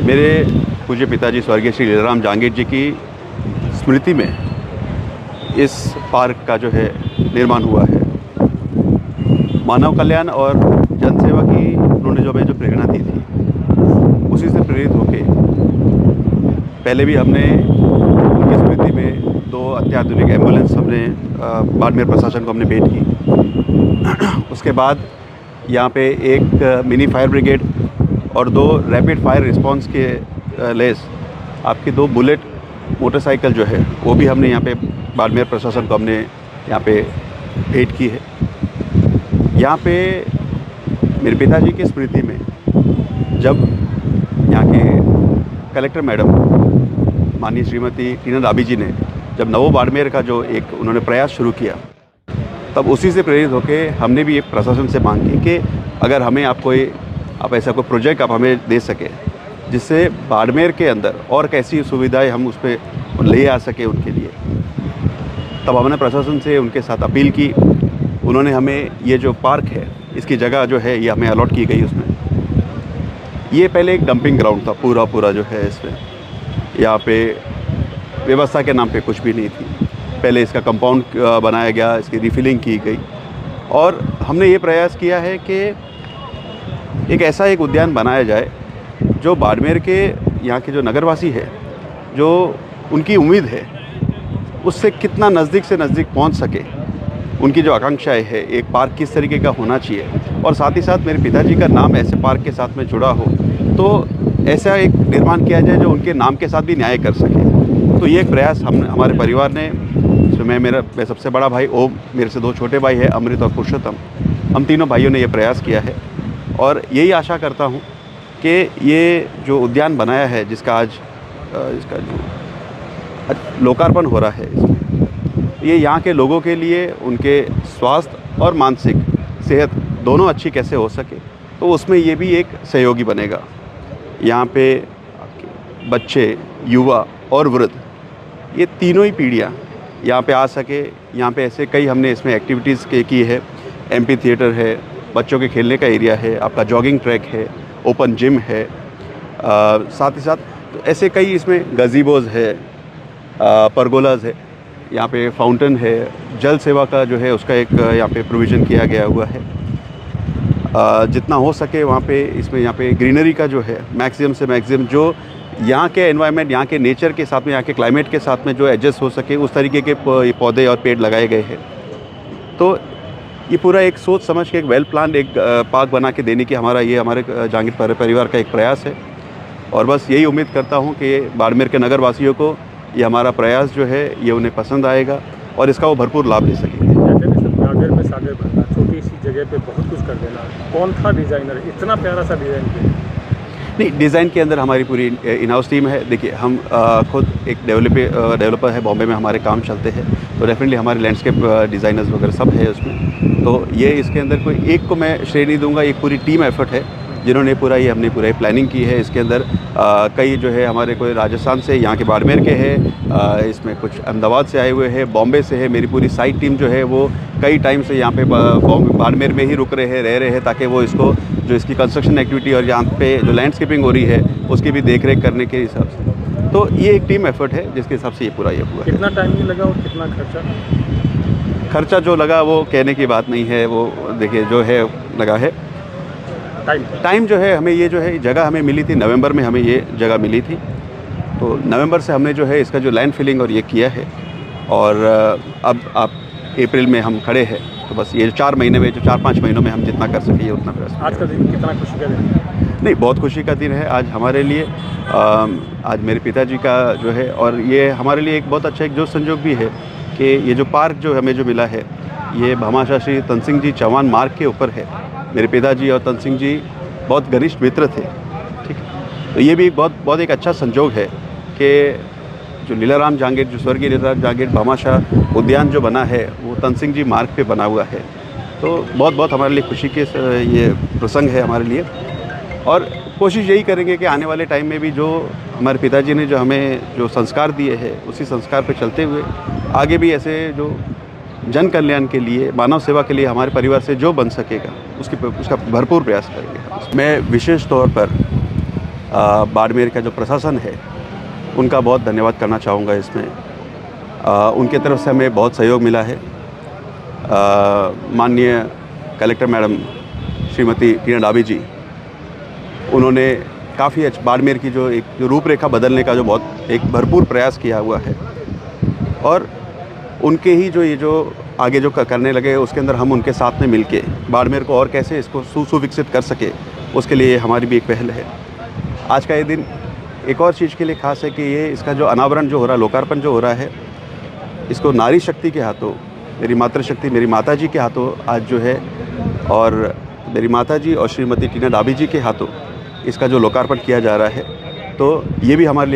मेरे पूज्य पिताजी स्वर्गीय श्री लीलाराम जहांगीर जी की स्मृति में इस पार्क का जो है निर्माण हुआ है। मानव कल्याण और जनसेवा की उन्होंने जो हमें जो प्रेरणा दी थी, उसी से प्रेरित होके पहले भी हमने उनकी स्मृति में 2 अत्याधुनिक एम्बुलेंस हमने बाड़मेर प्रशासन को हमने भेंट की। उसके बाद यहाँ पे एक मिनी फायर ब्रिगेड और 2 रैपिड फायर रिस्पांस के लेस आपकी 2 बुलेट मोटरसाइकिल जो है वो भी हमने यहाँ पे बाड़मेर प्रशासन को हमने यहाँ पे भेंट की है। यहाँ पे मेरे पिताजी की स्मृति में जब यहाँ के कलेक्टर मैडम माननीय श्रीमती टीना राबी जी ने जब नवो बाड़मेर का जो एक उन्होंने प्रयास शुरू किया, तब उसी से प्रेरित होकर हमने भी एक प्रशासन से मांग की कि अगर हमें आप ऐसा कोई प्रोजेक्ट आप हमें दे सके जिससे बाड़मेर के अंदर और कैसी सुविधाएं हम उस पर ले आ सके उनके लिए। तब हमने प्रशासन से उनके साथ अपील की। उन्होंने हमें ये जो पार्क है इसकी जगह जो है ये हमें अलॉट की गई। उसमें ये पहले एक डंपिंग ग्राउंड था पूरा जो है। इसमें यहाँ पे व्यवस्था के नाम पे कुछ भी नहीं थी। पहले इसका कंपाउंड बनाया गया, इसकी रिफिलिंग की गई और हमने ये प्रयास किया है कि एक ऐसा एक उद्यान बनाया जाए जो बाड़मेर के यहाँ के जो नगरवासी है, जो उनकी उम्मीद है उससे कितना नज़दीक से नज़दीक पहुँच सके। उनकी जो आकांक्षाएं है एक पार्क किस तरीके का होना चाहिए और साथ ही साथ मेरे पिताजी का नाम ऐसे पार्क के साथ में जुड़ा हो, तो ऐसा एक निर्माण किया जाए जो उनके नाम के साथ भी न्याय कर सके। तो ये एक प्रयास हमारे परिवार ने, इसमें मैं सबसे बड़ा भाई ओम, मेरे से 2 छोटे भाई हैं अमृत और पुरुषोत्तम, हम तीनों भाइयों ने ये प्रयास किया है और यही आशा करता हूँ कि ये जो उद्यान बनाया है जिसका आज इसका जो लोकार्पण हो रहा है, इसमें ये यहाँ के लोगों के लिए उनके स्वास्थ्य और मानसिक सेहत दोनों अच्छी कैसे हो सके, तो उसमें ये भी एक सहयोगी बनेगा। यहाँ पे बच्चे, युवा और वृद्ध, ये तीनों ही पीढ़ियाँ यहाँ पे आ सके। यहाँ पे ऐसे कई हमने इसमें एक्टिविटीज़ की है। एम्पी थिएटर है, बच्चों के खेलने का एरिया है, आपका जॉगिंग ट्रैक है, ओपन जिम है, साथ ही साथ तो ऐसे कई इसमें गज़ीबोज़ है, परगोलाज है, यहाँ पे फाउंटेन है, जल सेवा का जो है उसका एक यहाँ पे प्रोविज़न किया गया हुआ है। जितना हो सके वहाँ पे इसमें यहाँ पे ग्रीनरी का जो है मैक्सिमम से मैक्सिमम जो यहाँ के एनवायरनमेंट, यहाँ के नेचर के साथ में, यहाँ के क्लाइमेट के साथ में जो एडजस्ट हो सके उस तरीके के पौधे और पेड़ लगाए गए हैं। तो ये पूरा एक सोच समझ के एक वेल प्लान एक पार्क बना के देने की हमारे जहांगीर परिवार का एक प्रयास है। और बस यही उम्मीद करता हूँ कि बाड़मेर के नगर वासियों को ये हमारा प्रयास जो है ये उन्हें पसंद आएगा और इसका वो भरपूर लाभ ले सकेंगे। सागर में सागर बनना, छोटी सी जगह पे बहुत कुछ कर देना, कौन था डिज़ाइनर, इतना प्यारा सा डिज़ाइन किया? नहीं, डिज़ाइन के अंदर हमारी पूरी इन हाउस टीम है। देखिए हम खुद एक डेवलपर है, बॉम्बे में हमारे काम चलते हैं, तो डेफिनेटली हमारे लैंडस्केप डिज़ाइनर्स वगैरह सब है उसमें। तो ये इसके अंदर कोई एक को मैं श्रेय नहीं दूंगा, एक पूरी टीम एफर्ट है जिन्होंने हमने पूरा प्लानिंग की है। इसके अंदर कई जो है हमारे कोई राजस्थान से, यहाँ के बाड़मेर के हैं, इसमें कुछ अहमदाबाद से आए हुए हैं, बॉम्बे से है। मेरी पूरी साइट टीम जो है वो कई टाइम से यहाँ पे बाड़मेर में ही रह रहे हैं ताकि वो इसको जो इसकी कंस्ट्रक्शन एक्टिविटी और यहाँ पे जो लैंडस्केपिंग हो रही है उसकी भी देखरेख करने के हिसाब से। तो ये एक टीम एफर्ट है जिसके हिसाब से ये पूरा हुआ। कितना टाइम लगा और कितना खर्चा जो लगा वो कहने की बात नहीं है। वो देखिए जो है लगा है टाइम जो है, हमें ये जो है जगह हमें मिली थी नवंबर में, हमें ये जगह मिली थी। तो नवंबर से हमने जो है इसका जो लैंड फिलिंग और ये किया है और अब आप अप्रैल में हम खड़े हैं। तो बस ये 4 महीने में, जो 4-5 महीनों में हम जितना कर सके उतना प्रयास। आज का दिन कितना खुशी का दिन है? नहीं, बहुत खुशी का दिन है आज हमारे लिए। आज मेरे पिताजी का जो है, और ये हमारे लिए एक बहुत अच्छा एक जो संजोग भी है कि ये जो पार्क जो हमें जो मिला है ये भामाशाह श्री तन सिंह जी चौहान मार्ग के ऊपर है। मेरे पिताजी और तन सिंह जी बहुत घनिष्ठ मित्र थे, ठीक है। तो ये भी बहुत एक अच्छा संजोग है कि जो लीलाराम जहांगीर, जो स्वर्गीय लीलाराम जहांगीर भामाशाह उद्यान जो बना है वो तन सिंह जी मार्ग पे बना हुआ है। तो बहुत हमारे लिए खुशी के ये प्रसंग है हमारे लिए। और कोशिश यही करेंगे कि आने वाले टाइम में भी जो हमारे पिताजी ने जो हमें जो संस्कार दिए हैं उसी संस्कार पे चलते हुए आगे भी ऐसे जो जन कल्याण के लिए, मानव सेवा के लिए हमारे परिवार से जो बन सकेगा उसका भरपूर प्रयास करेंगे। मैं विशेष तौर पर बाड़मेर का जो प्रशासन है उनका बहुत धन्यवाद करना चाहूँगा। इसमें उनके तरफ से हमें बहुत सहयोग मिला है। माननीय कलेक्टर मैडम श्रीमती टीना डाबी जी, उन्होंने काफ़ी बाड़मेर की जो रूपरेखा बदलने का जो बहुत एक भरपूर प्रयास किया हुआ है, और उनके ही जो आगे जो करने लगे उसके अंदर हम उनके साथ में मिलके बाड़मेर को और कैसे इसको सुविकसित कर सके, उसके लिए हमारी भी एक पहल है। आज का ये दिन एक और चीज़ के लिए खास है कि ये इसका जो अनावरण जो हो रहा है, लोकार्पण जो हो रहा है, इसको नारी शक्ति के हाथों, मेरी मातृशक्ति मेरी माता जी के हाथों आज जो है, और मेरी माता जी और श्रीमती टीना डाबी जी के हाथों इसका जो लोकार्पण किया जा रहा है, तो ये भी हमारे लिए